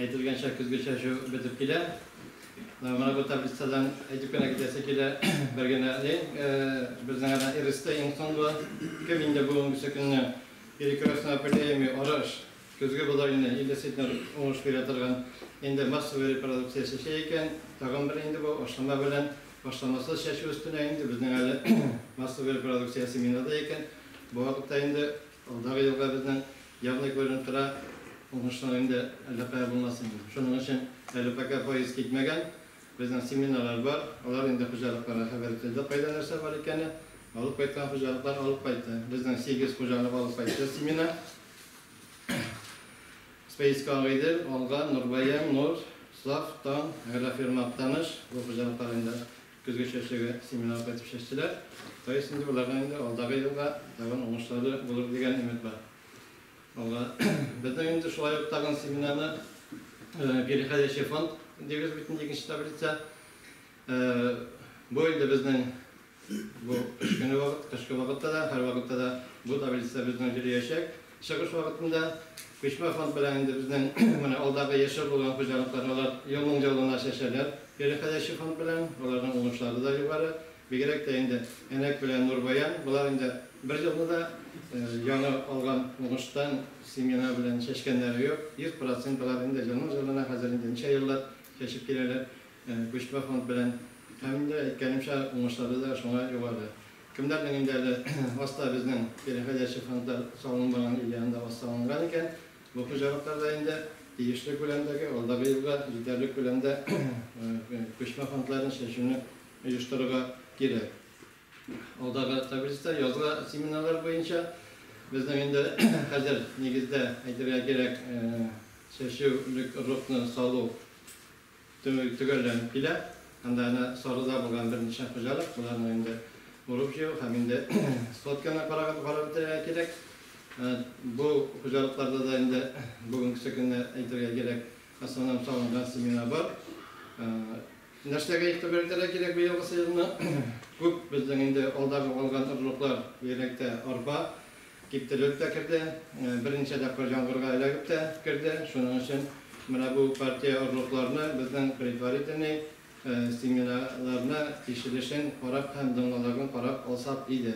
aytilgan kuzgacha shu bitib kelar. Mana bu tablisadan aytibgina ketsa kelar bergana bizning ana irista inson bor. Kiminde bugungi kunni elektrosna pandemiya arash ko'zga bo'layni illatlar o'ңuш bera turgan endi massaviy produksiyasi şey ekan, tag'in bir endi bu oshxona bilan boshlamasi shash ustuna endi bizning hali massaviy produksiyasi minada ekan. Bu vaqtda endi oldagi yilga bizning yag'ni ko'rinib tura o'ңushlar endi albatta bo'lmasin. Shuning uchun albatta foiz ketmagan bizning seminarlar bor. Ular endi xo'jaliklarga xabar qildi. Qayda narsa bor ekanini olib qaytgan xo'jaliklar olib qaytdi. Bizning 8 xo'jalik olib qaytdi seminar. Space Corridor, Olga, Nurbayam, Nur, Saf, Tan, Agrafirmat tanış, bu xo'jaliklar endi kuzgacha seminar qaytib shashdilar. To'y endi ularga endi oldagi yilga davom o'ng'ishlari bo'lar degan umid bor. Olga bizning endi shulay o'tgan seminarni Переходящий фонд degimiz bütün ikinci tablitsa bu endi bizning bu qishki vaqtda da har vaqtda da bu tablitsa bizning jiriyashak. Shiqish vaqtida Ko'chma fond bilan endi bizning mana oldagi yashab bo'lgan xo'jaliklar ular yo'lning yo'lini ashashadilar. Perixadashi fond bilan ularning o'ng'ishlari da yuqori. Begerekte endi Enek bilan Nurbayan bular endi bir yilda yangi olgan o'ng'ishdan seminar bilan shashganlari yo'q. 100% bular endi yo'lini hozir endi necha yillar yashab keladilar. Ko'chma fond bilan hamda aytganimcha o'ng'ishlari da shunga yuqori. Kimlarning endi vosita bizning Perixadashi fondda solingan ilanda solingan ekan. Bu xo'jaliklarda endi tegishli ko'lamdagi oldagi yilga yetarli ko'lamda ko'chma fondlarning shashini uyushtirishga kerak. Oldagi tablitsa yozgi seminarlar bo'yicha bizning endi hozir negizda aytilish kerak shashuvlik ruhni sog'lov tugallanib keladi. Hamda ana sorida bo'lgan bir necha xo'jalik bularni endi urib yo'q, ham endi sotkana qarab kerak. Bu xo'jaliklarda da endi bugungi kunda aytilish kerak asosan so'ngan seminar bor. Narsaga e'tibor berish kerak bu yilgi yilni ko'p bizning endi oldagi olgan urug'lar berakda arpa keptilikda kirdi. Birinchi dafqa yomg'irga aylagibdi kirdi. Shuning uchun mana bu partiya urug'larni bizning предварительный seminarlarni tekshirishin qarab ham donlalarga qarab olsak edi.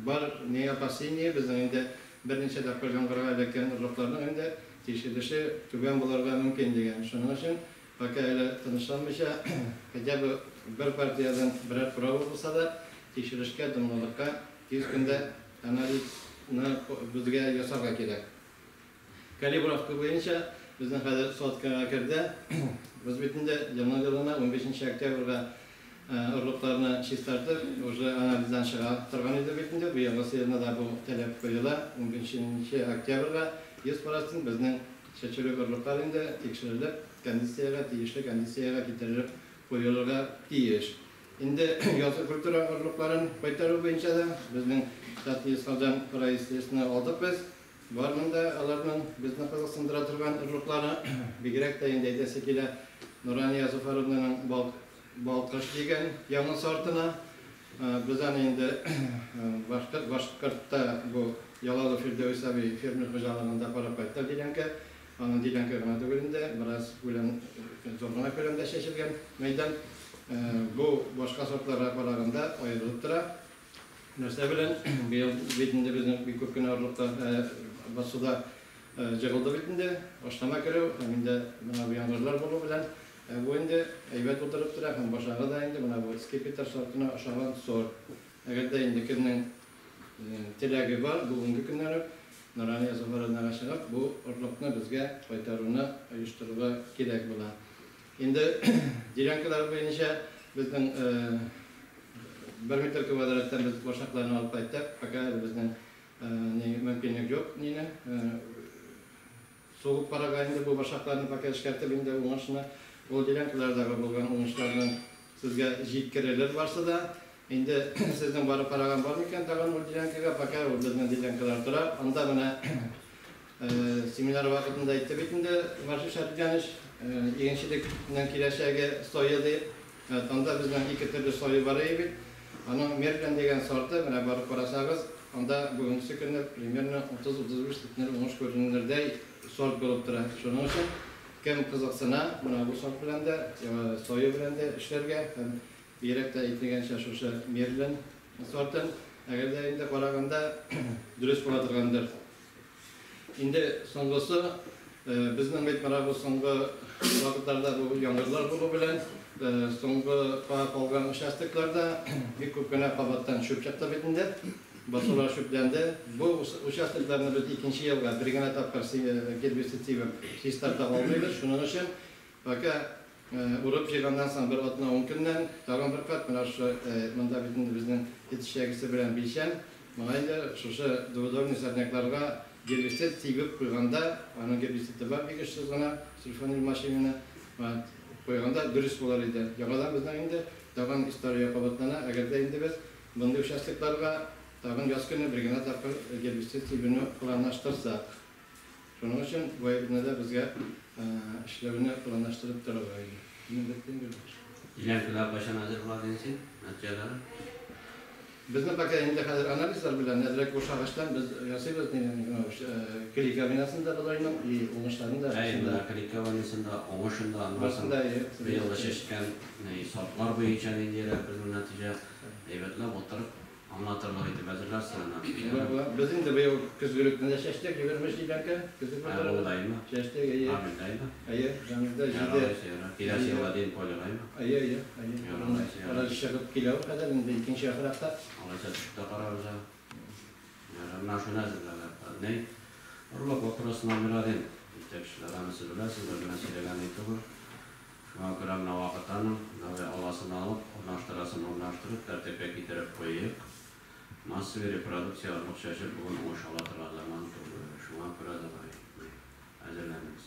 Bor ne opasiniya bizning endi bir necha dafqa yomg'irga aylangan urug'larni endi tekshirishi tugan bo'larga mumkin degan. Shuning uchun vakayla tanışlanmışa, hadi bir partiyadan birer prova olsa da tekshirishga, donlalarga 100 kunda analizini bizga yasaga kerak. Kalibrovka bo'yicha bizning hozir soatga kirdi. Biz bitinde yilni 15 oktyabrga urug'larni shestartib, уже analizdan chiqa turgan edi bitinde. Bu yilda da bu talab qo'yiladi. 15 oktyabrga 100% bizning shachalik urug'lar endi tekshirilib, tegishli konditsiyaga keltirilib qo'yilishga tegish. Endi yozgi kultura urug'larini qaytarib bo'yicha da bizning Statistikdan proyektsini oldik biz. Barmanda ularning bizni qiziqsindira turgan urug'larni begirakda endi aytsa kelar Nuraniya Zafarovnaning balqish degan yangi sortini bizani endi Boshqirdistonda bu Yalalo Firdevsaviy fermer xo'jaligida qarab qaytdi deganka, onun dilanka g'anatugunda biroz bilan zo'rg'ana ko'lamda shashilgan maydon bu boshqa sortlarga qaraganda ayrilib turadi. Narsa bilan bu yil bitinde bizning ko'pgina urug'lar basuda jig'ildi bitinde boshlama kerak, hamda mana bu yomg'irlar bo'lishi bilan bu endi aybat o'tirib turadi, ham boshqaga endi mana bu skipiter sortini aşağı sort. Agarda endi kimning tilagi bor bugungi kunlarda Nuraniya Zafarovnaga chiqib bu urug'ni bizga qaytaruvni uyushtirishga kerak bo'ladi. Endi dilankalar bo'yicha bizning 1 metr kvadratdan biz boshaqlarni olib qaytdik. Faqat bizning mumkinlik yo'q. Neni so'g'ib qaraganda bu boshaqlarni faqat ishkartib endi o'ng'ishni bu dilankalardagi bo'lgan o'ng'ishlarni sizga yetkazirlar bo'lsa-da endi sizning borib qaragan bormikan tag'in u dilankaga faqat bizning dilankalar turib, unda mana seminar vaqtida aytib bitindi, marsh shartganish egenshilikdan kelishiga soyada unda bizning ikki turli soya bor edi. Ana Merkan degan sorti mana borib qarasangiz, unda bugungi kunda примерно 30-35 litr o'ng'ish ko'rinarday sort bo'lib turadi. Shuning uchun kim kızıksına, buna bu sort bilen de, soyu bilen de işlerge, birek de eğitigen şaşırsa merilen sortun, eğer de indi koraganda dürüst buladırgandır. Indi songusu, bizden bitmara bu songu vakitlarda bu yangırlar bulu bilen, songu pahap olgan uçastıklarda bir köpkene kabattan şüp çapta bitindir. Basılar şüplendi. Bu uçastıklarını biz ikinci yılga birgene tapkar gelbisitivim sistarta olmaydı. Şunun için fakat urup çıkandan sonra bir 10 günden dağın bir kat mında bitindi bizden yetişegisi bilen bilşen. Mağayla şu doğudan nisarnaklarga gelbisit tigip koyganda, onun gelbisiti var bir kişi sana sırfın ilmaşimine koyganda dürüst olar idi. Yağadan bizden indi dağın istoriya kabatlana eğer de indi biz bunda uçastıklarga dağın yaz günü birgene tapkar gelbisit tigini kullanıştırsak. Şunun için bu evine de bizge işlevini kullanıştırıp durabilir. İlerkiler başına hazır olabilsin, neticeleri. Bizden bakın indi hazır analizler bilen nedirek bu şahıstan biz yasıyız klik kabinasında dolaylı olmuşlarında. Ayında klik kabinasında olmuşunda anlarsında bir yılda şeşken sortlar boyunca indiler bizim netice evetler oturup anlatırlar idi bazılar sana. Bizim de bu kızgınlıkta şeştek görmüş ilerken kızgınlıklar. Oradayım. Şeştek iyi. Ahmet'tayım. İyi. Jamil'de ciddi. Biraz yıla değil koyulayım. İyi. Orada şakıp kilo kadar indi ikinci akırakta. Orada çıktı kararıza. Yarın şuna hazırlarlar. Ne? Orada oturasından müraden. Tekşiler anısırlar. Sizler meseleler neydi bu? Şu an kıram navakatanın ve alasını alıp onlaştırıp tertipek getirip koyup nasıl bir reprodüksiyonluk şaşır bugün oşalatırlar zaman şu an kıra da var. Hazırlanırız.